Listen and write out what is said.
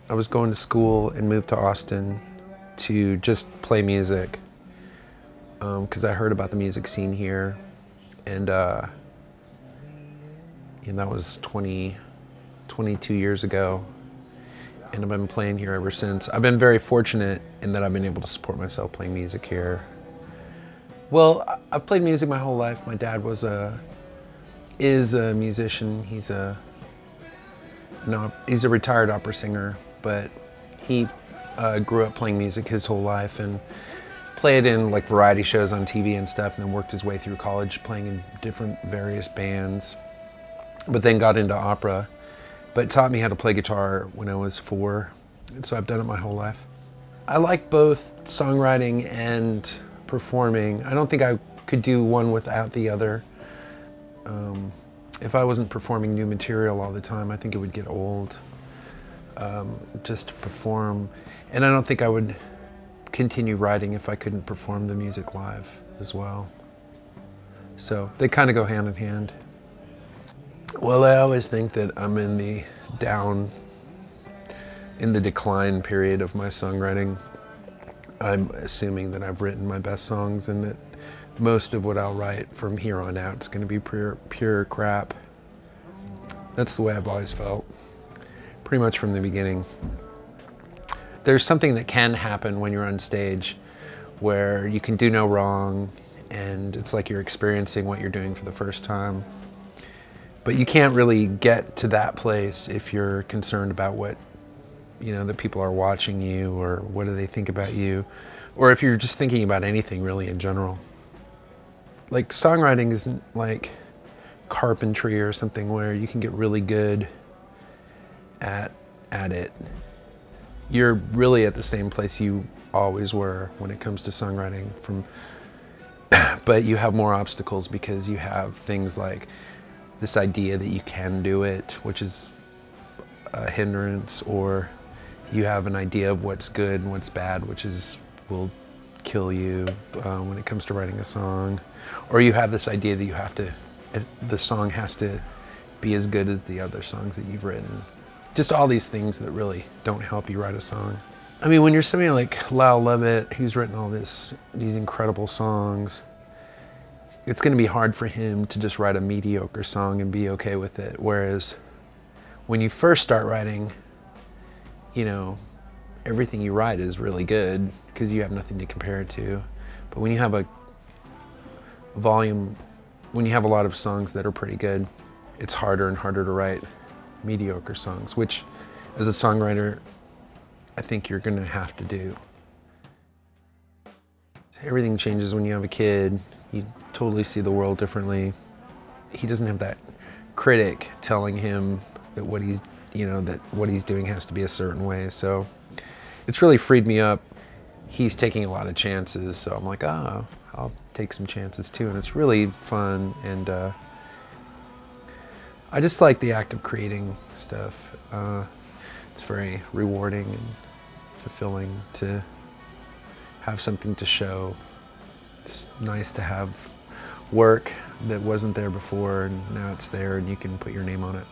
I was going to school and moved to Austin to just play music because I heard about the music scene here, and that was 22 years ago, and I've been playing here ever since. I've been very fortunate in that I've been able to support myself playing music here. Well, I've played music my whole life. My dad is a musician. He's a retired opera singer, but he grew up playing music his whole life and played in like variety shows on TV and stuff, and then worked his way through college playing in different various bands, but then got into opera, but taught me how to play guitar when I was 4, and so I've done it my whole life. I like both songwriting and performing. I don't think I could do one without the other. If I wasn't performing new material all the time, I think it would get old just to perform. And I don't think I would continue writing if I couldn't perform the music live as well. So they kind of go hand in hand. Well, I always think that I'm in the decline period of my songwriting. I'm assuming that I've written my best songs and that most of what I'll write from here on out is going to be pure crap. That's the way I've always felt, pretty much from the beginning. There's something that can happen when you're on stage where you can do no wrong and it's like you're experiencing what you're doing for the first time. But you can't really get to that place if you're concerned about what, that people are watching you, or what do they think about you, or if you're just thinking about anything really in general. Like, songwriting isn't like carpentry or something where you can get really good at it. You're really at the same place you always were when it comes to songwriting, but you have more obstacles because you have things like this idea that you can do it, which is a hindrance, or you have an idea of what's good and what's bad, which will kill you when it comes to writing a song. Or you have this idea that the song has to be as good as the other songs that you've written. Just all these things that really don't help you write a song. I mean, when you're somebody like Lyle Lovett, who's written all these incredible songs, it's going to be hard for him to just write a mediocre song and be okay with it. Whereas when you first start writing, everything you write is really good because you have nothing to compare it to. But when you have a lot of songs that are pretty good, it's harder and harder to write mediocre songs, which as a songwriter, I think you're going to have to do. Everything changes when you have a kid. You totally see the world differently. He doesn't have that critic telling him that what he's doing has to be a certain way. So it's really freed me up. He's taking a lot of chances, so I'm like, I'll take some chances too, and it's really fun. And I just like the act of creating stuff. It's very rewarding and fulfilling to have something to show. It's nice to have work that wasn't there before and now it's there and you can put your name on it.